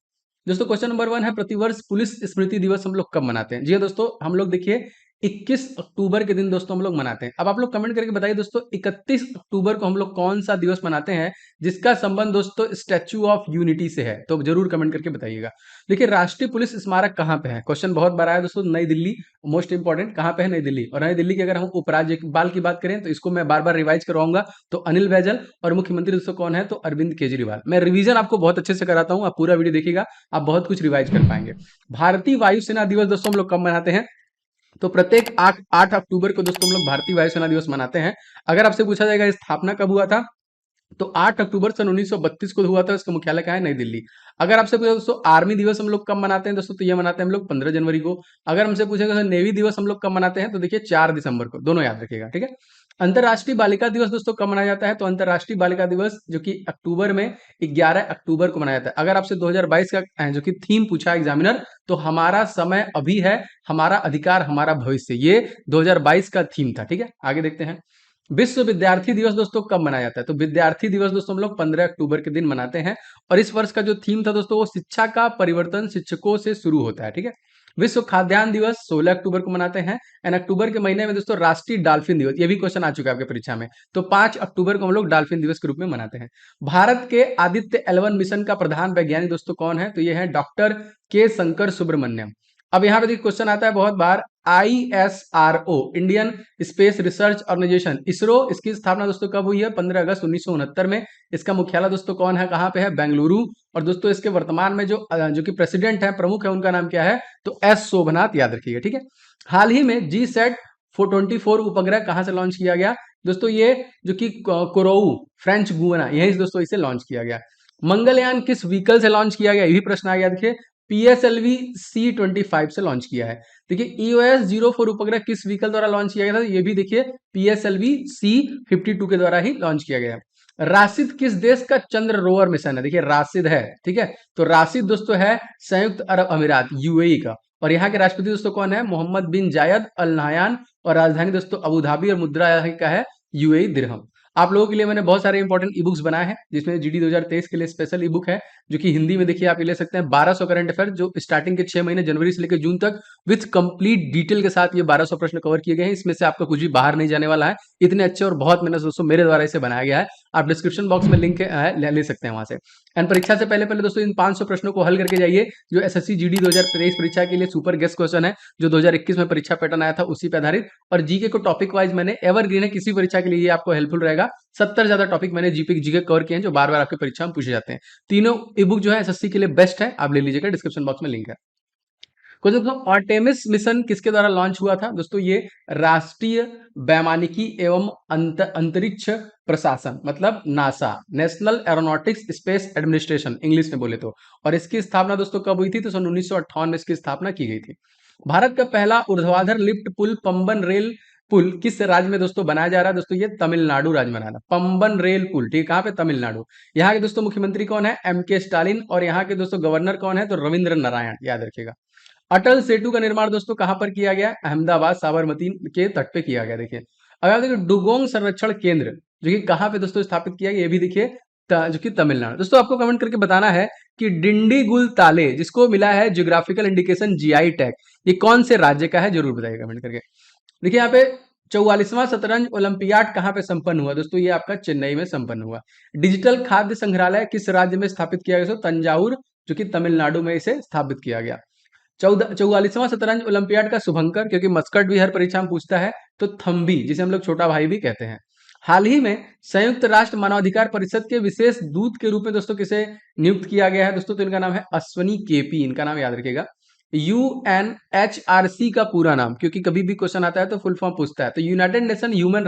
दोस्तों, क्वेश्चन नंबर 1 है, प्रतिवर्ष पुलिस स्मृति दिवस हम लोग कब मनाते हैं? जी हाँ दोस्तों, हम लोग देखिए 21 अक्टूबर के दिन दोस्तों हम लोग मनाते हैं। अब आप लोग कमेंट करके बताइए दोस्तों, 31 अक्टूबर को हम लोग कौन सा दिवस मनाते हैं जिसका संबंध दोस्तों स्टैच्यू ऑफ यूनिटी से है? तो जरूर कमेंट करके बताइएगा। देखिए राष्ट्रीय पुलिस स्मारक कहाँ पे है? क्वेश्चन बहुत बार आया दोस्तों, नई दिल्ली। मोस्ट इंपॉर्टेंट, कहाँ पे है? नई दिल्ली। और नई दिल्ली की अगर हम उपराज्यपाल की बात करें तो इसको मैं बार बार रिवाइज करवाऊंगा, तो अनिल बैजल। और मुख्यमंत्री दोस्तों कौन है? तो अरविंद केजरीवाल। मैं रिवीजन आपको बहुत अच्छे से कराता हूँ, आप पूरा वीडियो देखिएगा, आप बहुत कुछ रिवाइज कर पाएंगे। भारतीय वायुसेना दिवस दोस्तों हम लोग कब मनाते हैं? तो प्रत्येक 8 अक्टूबर को दोस्तों हम लोग भारतीय वायुसेना दिवस मनाते हैं। अगर आपसे पूछा जाएगा स्थापना कब हुआ था, तो 8 अक्टूबर सन 1932 को हुआ था। इसका मुख्यालय कहाँ है? नई दिल्ली। अगर आपसे पूछा दोस्तों आर्मी दिवस हम लोग कब मनाते हैं दोस्तों, तो ये मनाते हैं हम लोग 15 जनवरी को। अगर हमसे पूछेगा नेवी दिवस हम लोग कब मनाते हैं, तो देखिए 4 दिसंबर को, दोनों याद रखिएगा, ठीक है। अंतरराष्ट्रीय बालिका दिवस दोस्तों कब मनाया जाता है? तो अंतरराष्ट्रीय बालिका दिवस जो कि अक्टूबर में 11 अक्टूबर को मनाया जाता है। अगर आपसे 2022 का जो कि थीम पूछा एग्जामिनर, तो हमारा समय अभी है, हमारा अधिकार हमारा भविष्य, ये 2022 का थीम था, ठीक है। आगे देखते हैं, विश्व विद्यार्थी दिवस दोस्तों कब मनाया जाता है? तो विद्यार्थी दिवस दोस्तों हम लोग 15 अक्टूबर के दिन मनाते हैं। और इस वर्ष का जो थीम था दोस्तों, वो शिक्षा का परिवर्तन शिक्षकों से शुरू होता है, ठीक है। विश्व खाद्यान्न दिवस 16 अक्टूबर को मनाते हैं। एंड अक्टूबर के महीने में दोस्तों राष्ट्रीय डॉल्फिन दिवस, ये भी क्वेश्चन आ चुका है आपके परीक्षा में, तो 5 अक्टूबर को हम लोग डॉल्फिन दिवस के रूप में मनाते हैं। भारत के आदित्य L1 मिशन का प्रधान वैज्ञानिक दोस्तों कौन है? तो ये है डॉक्टर के शंकर सुब्रमण्यम। अब यहाँ पे देखिए क्वेश्चन आता है बहुत बार, ISRO, Indian space research organisation, ISRO, इसकी स्थापना दोस्तों कब हुई है? 15 अगस्त 1969 में। इसका मुख्यालय दोस्तों कौन है, कहाँ पे है? बेंगलुरु। और दोस्तों इसके वर्तमान में जो कि प्रेसिडेंट है, प्रमुख है, उनका नाम क्या है? तो एस शोभनाथ, याद रखिएगा, ठीक है। हाल ही में GSAT 424 उपग्रह कहाँ से लॉन्च किया गया? दोस्तों ये जो कि कोरोऊ, फ्रेंच गुयाना, यही दोस्तों इसे लॉन्च किया गया। मंगलयान किस व्हीकल से लॉन्च किया गया? ये भी प्रश्न आ गया, देखिए PSLV C25 से लॉन्च किया है। देखिए EOS-04 उपग्रह किस व्हीकल द्वारा लॉन्च किया गया था? ये भी देखिए PSLV C52 के द्वारा ही लॉन्च किया गया। राशिद किस देश का चंद्र रोवर मिशन है? देखिए राशिद है, ठीक है। तो राशिद दोस्तों है संयुक्त अरब अमीरात, UAE का। और यहाँ के राष्ट्रपति दोस्तों कौन है? मोहम्मद बिन जायद अल नाहयान। और राजधानी दोस्तों अबू धाबी, और मुद्रा यहाँ का है UAE दिरहम। आप लोगों के लिए मैंने बहुत सारे इंपॉर्टेंट ई बुक्स बनाए हैं, जिसमें GD 2023 के लिए स्पेशल ई बुक है, जो कि हिंदी में देखिए आप ये ले सकते हैं। 1200 करंट अफेयर जो स्टार्टिंग के 6 महीने जनवरी से लेकर जून तक विथ कंप्लीट डिटेल के साथ ये 1200 प्रश्न कवर किए गए हैं। इसमें से आपका कुछ भी बाहर नहीं जाने वाला है। इतने अच्छे और बहुत मेहनत दोस्तों मेरे द्वारा इसे बनाया गया है। आप डिस्क्रिप्शन बॉक्स में लिंक ले सकते हैं वहां से। एंड परीक्षा से पहले पहले दोस्तों इन 500 प्रश्नों को हल करके जाइए, जो SSC GD 2023 परीक्षा के लिए सुपर गेस्ट क्वेश्चन है, जो 2021 में परीक्षा पैटर्न आया था उसी पे आधारित। और जीके को टॉपिक वाइज मैंने एवरग्रीन है, किसी परीक्षा के लिए ये आपको हेल्पफुल रहेगा। 70 ज्यादा टॉपिक मैंने जीके कवर किए हैं, जो बार बार आपके परीक्षा में पूछे जाते हैं। तीनों ई बुक जो है SSC के लिए बेस्ट है, आप ले लीजिएगा, डिस्क्रिप्शन बॉक्स में लिंक है। कुछ दोस्तों आर्टेमिस मिशन किसके द्वारा लॉन्च हुआ था? दोस्तों ये राष्ट्रीय वैमानिकी एवं अंतरिक्ष प्रशासन, मतलब NASA, national aeronautics space administration English में बोले तो। और इसकी स्थापना दोस्तों कब हुई थी? तो सन 1958 में इसकी स्थापना की गई थी। भारत का पहला ऊर्ध्वाधर लिफ्ट पुल पंबन रेल पुल किस राज्य में दोस्तों बनाया जा रहा है? दोस्तों ये तमिलनाडु राज्य में बना रहा है, पंबन रेल पुल, ठीक है। कहाँ पे? तमिलनाडु। यहाँ के दोस्तों मुख्यमंत्री कौन है? MK Stalin. और यहाँ के दोस्तों गवर्नर कौन है? तो रविंद्र नारायण, याद रखिएगा। अटल सेतु का निर्माण दोस्तों कहां पर किया गया? अहमदाबाद साबरमती के तट पे किया गया। देखिए अगर देखिए डुगोंग संरक्षण केंद्र जो कि कहां पे दोस्तों स्थापित किया गया, ये भी देखिए जो कि तमिलनाडु। दोस्तों आपको कमेंट करके बताना है कि डिंडीगुल ताले, जिसको मिला है ज्योग्राफिकल इंडिकेशन GI टैग, ये कौन से राज्य का है? जरूर बताइए कमेंट करके। देखिए यहाँ पे 44वां शतरंज ओलंपियाड कहां पे संपन्न हुआ? दोस्तों ये आपका चेन्नई में संपन्न हुआ। डिजिटल खाद्य संग्रहालय किस राज्य में स्थापित किया गया? तंजावुर, जो कि तमिलनाडु में इसे स्थापित किया गया। 44वां शतरंज ओलंपियाड का शुभंकर, क्योंकि मस्कट भी हर परीक्षा में पूछता है, तो थम्बी, जिसे हम लोग छोटा भाई भी कहते हैं। हाल ही में संयुक्त राष्ट्र मानवाधिकार परिषद के विशेष दूत के रूप में दोस्तों किसे नियुक्त किया गया है? दोस्तों तो इनका नाम है अश्वनी KP, इनका नाम याद रखिएगा। UNHRC का पूरा नाम, क्योंकि कभी भी क्वेश्चन आता है तो फुल फॉर्म पूछता है, तो United nation human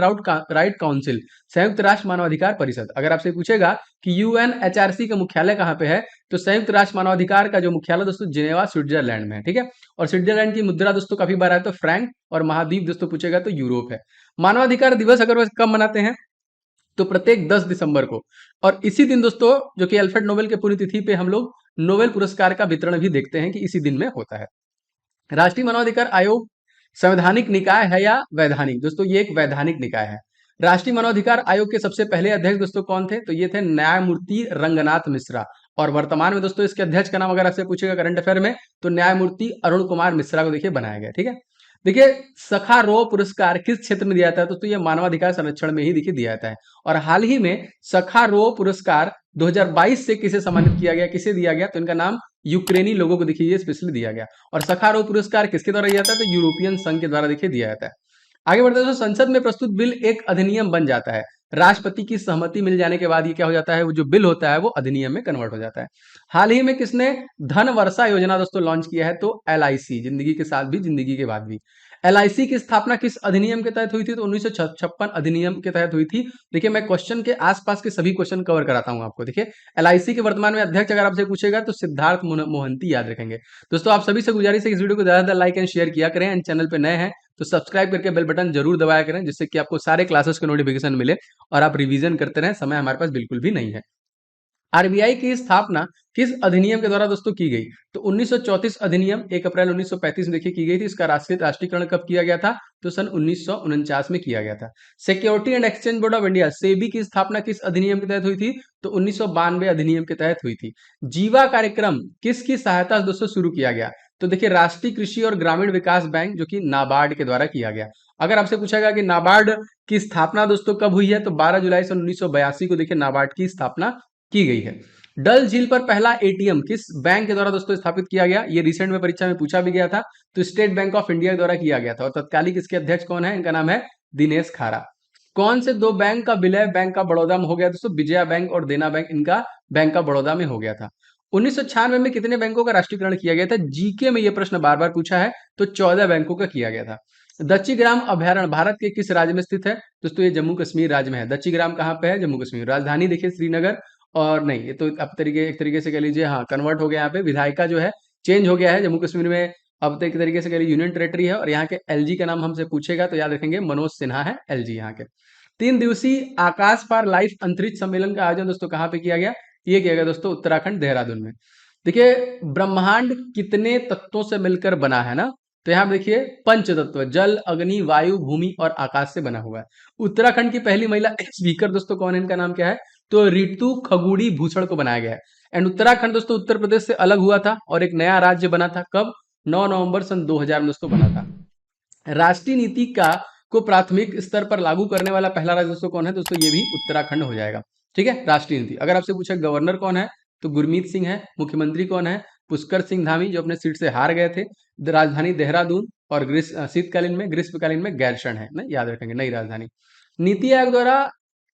right council, संयुक्त राष्ट्र मानवाधिकार परिषद। अगर आपसे पूछेगा कि UNHRC का मुख्यालय कहाँ पे है, तो संयुक्त राष्ट्र मानवाधिकार का जो मुख्यालय दोस्तों जिनेवा स्विट्जरलैंड में है, ठीक है। और स्विट्जरलैंड की मुद्रा दोस्तों काफी बार है तो फ्रैंक, और महाद्वीप दोस्तों पूछेगा तो यूरोप है। मानवाधिकार दिवस अगर वह कब मनाते हैं? तो प्रत्येक 10 दिसंबर को। और इसी दिन दोस्तों जो कि अल्फ्रेड नोबेल की पुण्यतिथि पे हम लोग नोबेल पुरस्कार का वितरण भी देखते हैं कि इसी दिन में होता है। राष्ट्रीय मानवाधिकार आयोग संवैधानिक निकाय है या वैधानिक? दोस्तों ये एक वैधानिक निकाय है। राष्ट्रीय मानवाधिकार आयोग के सबसे पहले अध्यक्ष दोस्तों कौन थे? तो ये थे न्यायमूर्ति रंगनाथ मिश्रा। और वर्तमान में दोस्तों इसके अध्यक्ष का नाम अगर आपसे पूछेगा करंट अफेयर में, तो न्यायमूर्ति अरुण कुमार मिश्रा को देखिए बनाया गया, ठीक है। देखिए सखारोव पुरस्कार किस क्षेत्र में दिया जाता है? दोस्तों ये मानवाधिकार संरक्षण में ही देखिए दिया जाता है। और हाल ही में सखारोव पुरस्कार 2022 से किसे सम्मानित किया गया, किसे दिया गया? तो इनका नाम यूक्रेनी लोगों को देखिए स्पेशली दिया गया। और सखारोव पुरस्कार किसके द्वारा दिया जाता है? तो यूरोपियन संघ के द्वारा देखिए दिया जाता है। आगे बढ़ते हैं, संसद में प्रस्तुत बिल एक अधिनियम बन जाता है। राष्ट्रपति की सहमति मिल जाने के बाद ये क्या हो जाता है? वो जो बिल होता है वो अधिनियम में कन्वर्ट हो जाता है। हाल ही में किसने धन वर्षा योजना दोस्तों लॉन्च किया है? तो LIC, जिंदगी के साथ भी जिंदगी के बाद भी। LIC की स्थापना किस अधिनियम के तहत हुई थी? तो 1956 अधिनियम के तहत हुई थी। देखिए मैं क्वेश्चन के आसपास के सभी क्वेश्चन कवर कराता हूं आपको। देखिए LIC के वर्तमान में अध्यक्ष अगर आपसे पूछेगा तो सिद्धार्थ मोहंती, याद रखेंगे। दोस्तों आप सभी से गुजारिश है इस वीडियो को ज्यादा लाइक एंड शेयर किया करें, एंड चैनल पे नए हैं तो सब्सक्राइब करके बेल बटन जरूर दबाया करें, जिससे कि आपको सारे क्लासेस के नोटिफिकेशन मिले और आप रिवीजन करते रहें। समय हमारे पास बिल्कुल भी नहीं है। RBI की स्थापना किस अधिनियम के द्वारा दोस्तों की गई? तो 1934 अधिनियम 1 अप्रैल 1935 में देखिए की गई थी। इसका राष्ट्रीयकरण कब किया गया था? तो सन 1949 में किया गया था। Security and exchange board of India SEBI की स्थापना किस अधिनियम के तहत हुई थी? तो 1992 अधिनियम के तहत हुई थी। जीवा कार्यक्रम किसकी सहायता से दोस्तों शुरू किया गया? तो देखिए राष्ट्रीय कृषि और ग्रामीण विकास बैंक, जो कि नाबार्ड के द्वारा किया गया। अगर आपसे पूछेगा कि नाबार्ड की स्थापना दोस्तों कब हुई है, तो 12 जुलाई सन 1982 को देखिए नाबार्ड की स्थापना की गई है। डल झील पर पहला एटीएम किस बैंक के द्वारा दोस्तों स्थापित किया गया? ये रिसेंट में परीक्षा में पूछा भी गया था। तो स्टेट बैंक ऑफ इंडिया के द्वारा किया गया था। और तत्कालिक इसके अध्यक्ष कौन है? इनका नाम है दिनेश खारा। कौन से दो बैंक का विलय बैंक का बड़ौदा में हो गया दोस्तों? विजया बैंक और देना बैंक, इनका बैंक का बड़ौदा में हो गया था। 1996 में कितने बैंकों का राष्ट्रीयकरण किया गया था? जीके में ये प्रश्न बार बार पूछा है। तो 14 बैंकों का किया गया था। दच्चीग्राम अभयारण्य भारत के किस राज्य में स्थित है? दोस्तों ये जम्मू कश्मीर राज्य में है। दच्चीग्राम कहाँ पे है? जम्मू कश्मीर। राजधानी देखिए श्रीनगर। और नहीं, ये तो अब एक तरीके से कह लीजिए, हाँ कन्वर्ट हो गया, यहाँ पे विधायिका जो है चेंज हो गया है जम्मू कश्मीर में। अब तो एक तरीके से कह लीजिए यूनियन टेरेटरी है। और यहाँ के एलजी का नाम हमसे पूछेगा तो याद रखेंगे, मनोज सिन्हा है एलजी यहाँ के। 3 दिवसीय आकाश पार लाइफ अंतरिक्ष सम्मेलन का आयोजन दोस्तों कहाँ पे किया गया? ये किया गया दोस्तों उत्तराखंड देहरादून में। देखिए ब्रह्मांड कितने तत्वों से मिलकर बना है ना? तो यहाँ पे देखिए पंच तत्व, जल अग्नि वायु भूमि और आकाश से बना हुआ है। उत्तराखंड की पहली महिला स्पीकर दोस्तों कौन है? इनका नाम क्या है? तो रितु खगुड़ी भूषण को बनाया गया है। एंड उत्तराखंड दोस्तों उत्तर प्रदेश से अलग हुआ था और एक नया राज्य बना था। कब? 9 नवंबर सन 2000 में दोस्तों बना था। राष्ट्रीय नीति का को प्राथमिक स्तर पर लागू करने वाला पहला राज्य दोस्तों कौन है? दोस्तों ये भी उत्तराखंड हो जाएगा। ठीक है, राष्ट्रीय नीति। अगर आपसे पूछे गवर्नर कौन है, तो गुरमीत सिंह है। मुख्यमंत्री कौन है? पुष्कर सिंह धामी, जो अपने सीट से हार गए थे। राजधानी देहरादून। और शीतकालीन में ग्रीष्मकालीन में गैरसैंण है ना, याद रखेंगे, नई राजधानी। नीति आयोग द्वारा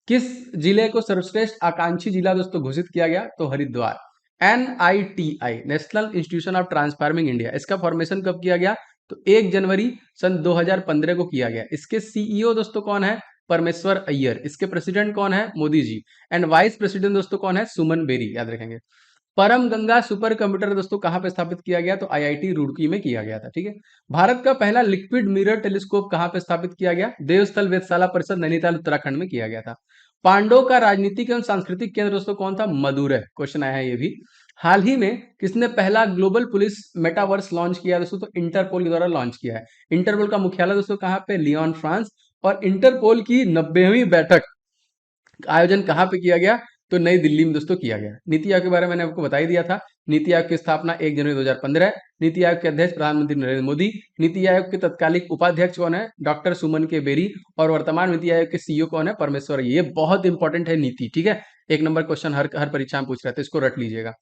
किस जिले को सर्वश्रेष्ठ आकांक्षी जिला दोस्तों घोषित किया गया? तो Haridwar. NITI national institution of transforming India, इसका फॉर्मेशन कब किया गया? तो 1 जनवरी सन 2015 को किया गया। इसके सीईओ दोस्तों कौन है? परमेश्वर अय्यर। इसके प्रेसिडेंट कौन है? Modi ji. And vice president दोस्तों कौन है? सुमन बेरी, याद रखेंगे। परम गंगा सुपर कंप्यूटर दोस्तों कहां पे स्थापित किया गया? तो IIT रुड़की में किया गया था। ठीक है। भारत का पहला लिक्विड मिरर टेलीस्कोप कहां पे स्थापित किया गया? देवस्थल वेधशाला परिषद नैनीताल उत्तराखंड में किया गया था। पांडव का राजनीतिक एवं सांस्कृतिक केंद्र दोस्तों कौन था? मदुरै। क्वेश्चन आया है ये भी। हाल ही में किसने पहला ग्लोबल पुलिस मेटावर्स लॉन्च किया दोस्तों? तो इंटरपोल के द्वारा लॉन्च किया है। इंटरपोल का मुख्यालय दोस्तों कहां पे? Lyon France. और इंटरपोल की 90वीं बैठक आयोजन कहां पे किया गया? तो नई दिल्ली में दोस्तों किया गया। नीति आयोग के बारे में मैंने आपको बता ही दिया था। नीति आयोग की स्थापना 1 जनवरी 2015 है। नीति आयोग के अध्यक्ष प्रधानमंत्री नरेंद्र मोदी। नीति आयोग के तत्कालिक उपाध्यक्ष कौन है? डॉक्टर सुमन के बेरी। और वर्तमान नीति आयोग के सीईओ कौन है? परमेश्वर। ये बहुत इंपॉर्टेंट है नीति। ठीक है, 1 नंबर क्वेश्चन हर परीक्षा में पूछ रहे थे, इसको रट लीजिएगा।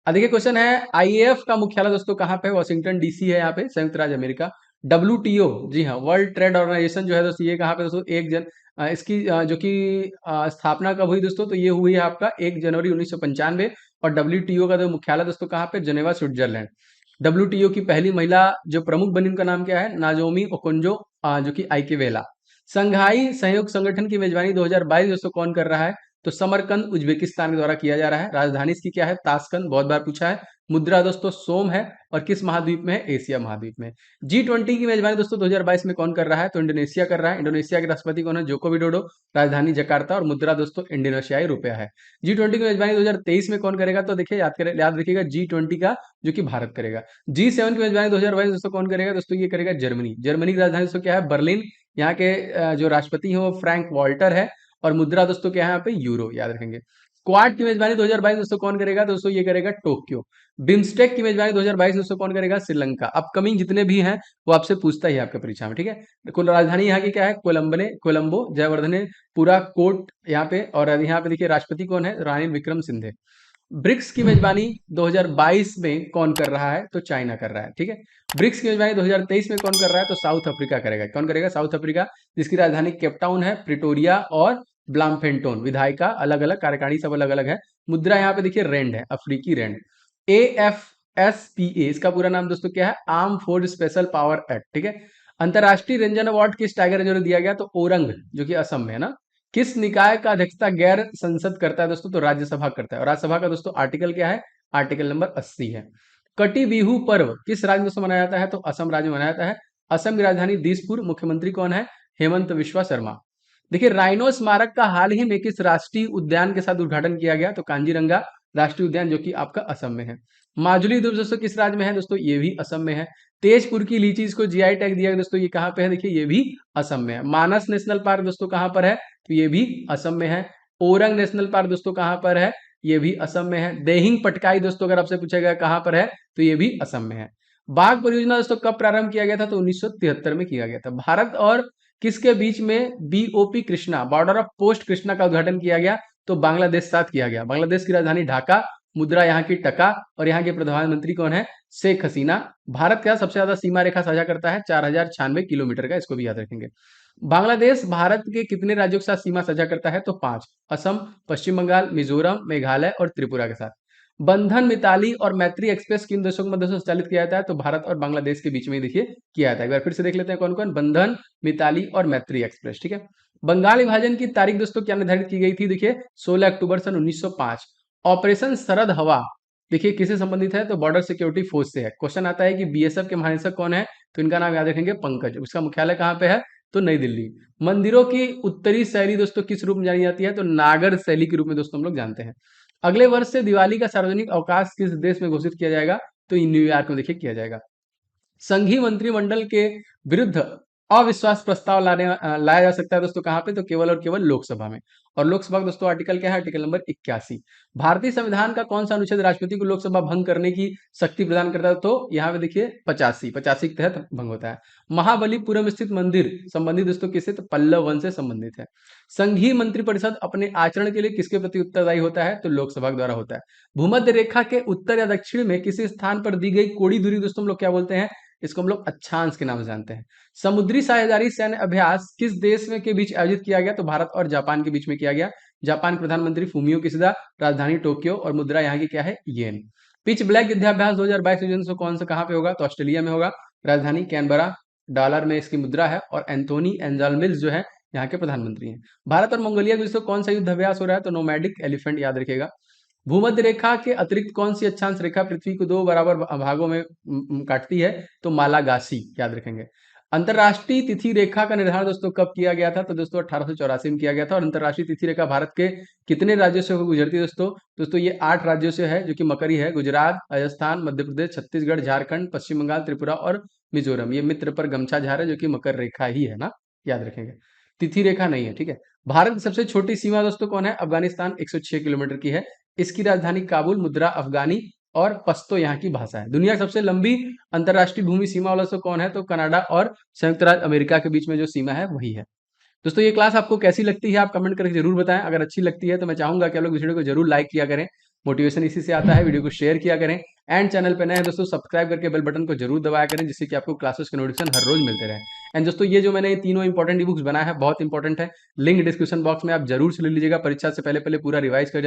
देखिए क्वेश्चन है, IAF का मुख्यालय दोस्तों कहां पे? वॉशिंगटन DC है, यहाँ पे संयुक्त राज्य अमेरिका। WTO, जी हाँ, वर्ल्ड ट्रेड ऑर्गेनाइजेशन जो है दोस्तों, ये कहां पे दोस्तों? इसकी जो कि स्थापना कब हुई दोस्तों? तो ये हुई है आपका 1 जनवरी 1995। और WTO का जो मुख्यालय दोस्तों कहां पे? Geneva Switzerland. WTO की पहली महिला जो प्रमुख बनी, उनका नाम क्या है? नाजोमी ओकोंजो, जो कि आइकेवेला। संघाई सहयोग संगठन की मेजबानी 2022 दोस्तों कौन कर रहा है? तो समरकंद उज्बेकिस्तान के द्वारा किया जा रहा है। राजधानी इसकी क्या है? ताशकंद, बहुत बार पूछा है। मुद्रा दोस्तों सोम है। और किस महाद्वीप में है? एशिया महाद्वीप में। G20 की मेजबानी दोस्तों 2022 में कौन कर रहा है? तो इंडोनेशिया कर रहा है। इंडोनेशिया के राष्ट्रपति कौन है? Joko Widodo. राजधानी जकार्ता। और मुद्रा दोस्तों इंडोनेशियाई रुपया है। G20 की मेजबानी 2023 में कौन करेगा? तो देखिए याद रखिएगा, G20 का जो कि भारत करेगा। G7 की मेजबानी 2022 दोस्तों कौन करेगा? दोस्तों ये करेगा जर्मनी। जर्मनी की राजधानी दोस्तों क्या है? बर्लिन। यहाँ के जो राष्ट्रपति हैं वो फ्रैंक वॉल्टर है। और मुद्रा दोस्तों क्या है यहाँ पे? यूरो, याद रखेंगे। क्वाड की मेजबानी 2022 दोस्तों कौन करेगा? दोस्तों ये करेगा टोक्यो। बिम्स्टेक की मेजबानी 2022 दोस्तों कौन करेगा? श्रीलंका। अपकमिंग जितने भी हैं वो आपसे पूछता ही है आपके परीक्षा में। ठीक है, कुल राजधानी यहाँ की क्या है? कोलंबो, जयवर्धने, पूरा कोट यहाँ पे। और यहाँ पे देखिए राष्ट्रपति कौन है? रानिल विक्रम सिंघे। ब्रिक्स की मेजबानी 2022 में कौन कर रहा है? तो चाइना कर रहा है। ठीक है, ब्रिक्स की मेजबानी 2023 में कौन कर रहा है? तो साउथ अफ्रीका करेगा। कौन करेगा? साउथ अफ्रीका, जिसकी राजधानी केपटाउन है, प्रिटोरिया और ब्लामफेंटोन। विधायिका अलग अलग, कार्यकारिणी सब अलग अलग है। मुद्रा यहाँ पे देखिए रेंड है, अफ्रीकी रेंड। AFSPA, इसका पूरा नाम दोस्तों क्या है? Arm force special power act. ठीक है। अंतरराष्ट्रीय रंजन अवार्ड किस टाइगर रिजर्व दिया गया? तो ओरंग, जो कि असम में है ना। किस निकाय का अध्यक्षता गैर संसद करता है दोस्तों? तो राज्यसभा करता है। और राज्यसभा का दोस्तों आर्टिकल क्या है? आर्टिकल नंबर 80 है। कटी बिहू पर्व किस राज्य में मनाया जाता है? तो असम राज्य में मनाया जाता है। असम की राजधानी दिसपुर। मुख्यमंत्री कौन है? हेमंत बिश्वा शर्मा। देखिए राइनो स्मारक का हाल ही में किस राष्ट्रीय उद्यान के साथ उद्घाटन किया गया? तो कांजीरंगा राष्ट्रीय उद्यान, जो कि आपका असम में है। माजुली द्वीप दोस्तों किस राज्य में है? दोस्तों ये भी असम में है। तेजपुर की लीची, इसको GI टैग दिया गया दोस्तों, ये कहां पे है? देखिए ये भी असम में है। मानस नेशनल पार्क दोस्तों कहां पर है? तो ये भी असम में है। ओरंग नेशनल पार्क दोस्तों कहां पर है? ये भी असम में है। देहिंग पटकाई दोस्तों अगर आपसे पूछा गया कहां पर है, तो ये भी असम में है। बाघ परियोजना दोस्तों कब प्रारंभ किया गया था? तो 1973 में किया गया था। भारत और किसके बीच में BOP Krishna, border of post Krishna का उद्घाटन किया गया? तो बांग्लादेश साथ किया गया। बांग्लादेश की राजधानी ढाका। मुद्रा यहाँ की टका, और यहाँ के प्रधानमंत्री कौन है? शेख हसीना। भारत का सबसे ज्यादा सीमा रेखा साझा करता है 4096 किलोमीटर का, इसको भी याद रखेंगे। बांग्लादेश भारत के कितने राज्यों के साथ सीमा साझा करता है? तो 5, असम, पश्चिम बंगाल, मिजोरम, मेघालय और त्रिपुरा के साथ। बंधन, मिताली और मैत्री एक्सप्रेस किन देशों के मध्य से संचालित किया जाता है? तो भारत और बांग्लादेश के बीच में देखिए किया जाता है। एक बार फिर से देख लेते हैं कौन कौन, बंधन, मिताली और मैत्री एक्सप्रेस, ठीक है। बंगाल विभाजन की तारीख दोस्तों क्या निर्धारित की गई थी? देखिए 16 अक्टूबर सन 1905। ऑपरेशन सरद हवा देखिए किससे संबंधित है? तो बॉर्डर सिक्योरिटी फोर्स से है। क्वेश्चन आता है कि बीएसएफ के महानिदेशक कौन है? तो इनका नाम याद रखेंगे, पंकज। उसका मुख्यालय कहाँ पे है? तो नई दिल्ली। मंदिरों की उत्तरी शैली दोस्तों किस रूप में जानी जाती है? तो नागर शैली के रूप में दोस्तों हम लोग जानते हैं। अगले वर्ष से दिवाली का सार्वजनिक अवकाश किस देश में घोषित किया जाएगा? तो न्यूयॉर्क में देखिए किया जाएगा। संघीय मंत्रिमंडल के विरुद्ध अविश्वास प्रस्ताव लाया जा सकता है दोस्तों कहां पे? तो केवल और केवल लोकसभा में। और लोकसभा का दोस्तों आर्टिकल क्या है? Article number 81। भारतीय संविधान का कौन सा अनुच्छेद राष्ट्रपति को लोकसभा भंग करने की शक्ति प्रदान करता है? तो यहाँ पे देखिए 85 के तहत भंग होता है। महाबलीपुरम स्थित मंदिर संबंधित दोस्तों किससे? तो पल्लव वंश से संबंधित है। संघीय मंत्रिपरिषद अपने आचरण के लिए किसके प्रति उत्तरदायी होता है? तो लोकसभा के द्वारा होता है। भूमध्य रेखा के उत्तर या दक्षिण में किसी स्थान पर दी गई कोड़ी दूरी दोस्तों हम लोग क्या बोलते हैं? इसको हम लोग अक्षांश के नाम से जानते हैं। समुद्री साझेदारी सैन्य अभ्यास किस देश में के बीच आयोजित किया गया? तो भारत और जापान के बीच में किया गया। जापान के प्रधानमंत्री फूमियो किशिदा, राजधानी टोक्यो और मुद्रा यहाँ की क्या है? येन। पिच ब्लैक युद्धाभ्यास 2022 सीजन से कौन सा कहाँ पे होगा? तो ऑस्ट्रेलिया में होगा, राजधानी कैनबरा, डॉलर में इसकी मुद्रा है, और एंथोनी एंजालमिल्स जो है यहाँ के प्रधानमंत्री हैं। भारत और मंगोलिया के बीच में कौन सा युद्धाभ्यास हो रहा है? तो नोमैडिक एलिफेंट, याद रखिएगा। भूमध्य रेखा के अतिरिक्त कौन सी अक्षांश रेखा पृथ्वी को 2 बराबर भागों में काटती है? तो मालागासी, याद रखेंगे। अंतरराष्ट्रीय तिथि रेखा का निर्धारण दोस्तों कब किया गया था? तो दोस्तों 1884 में किया गया था। और अंतरराष्ट्रीय तिथि रेखा भारत के कितने राज्यों से गुजरती है दोस्तों? दोस्तों ये 8 राज्यों से है, जो कि मकरी है। गुजरात, राजस्थान, मध्य प्रदेश, छत्तीसगढ़, झारखंड, पश्चिम बंगाल, त्रिपुरा और मिजोरम। ये मित्र पर गमछा झार है, जो कि मकर रेखा ही है ना, याद रखेंगे। तिथि रेखा नहीं है, ठीक है। भारत की सबसे छोटी सीमा दोस्तों कौन है? अफगानिस्तान 106 किलोमीटर की है। इसकी राजधानी काबुल, मुद्रा अफगानी और पश्तो यहाँ की भाषा है। दुनिया की सबसे लंबी अंतरराष्ट्रीय भूमि सीमा वाला से कौन है? तो कनाडा और संयुक्त राज्य अमेरिका के बीच में जो सीमा है वही है। दोस्तों ये क्लास आपको कैसी लगती है? आप कमेंट करके जरूर बताएं। अगर अच्छी लगती है तो मैं चाहूंगा कि आप लोग वीडियो को जरूर लाइक किया करें, मोटिवेशन इसी से आता है। वीडियो को शेयर किया करें, एंड चैनल पे नए हैं दोस्तों सब्सक्राइब करके बेल बटन को जरूर दबाया करें, जिससे कि आपको क्लासेस के नोटिफिकेशन हर रोज मिलते रहे। एंड दोस्तों ये जो मैंने तीनों इंपॉर्टेंट ई बुक्स बनाया है बहुत इंपॉर्टेंट है, लिंक डिस्क्रिप्शन बॉक्स में आप जरूर से ले लीजिएगा। परीक्षा से पहले पहले पूरा रिवाइज कर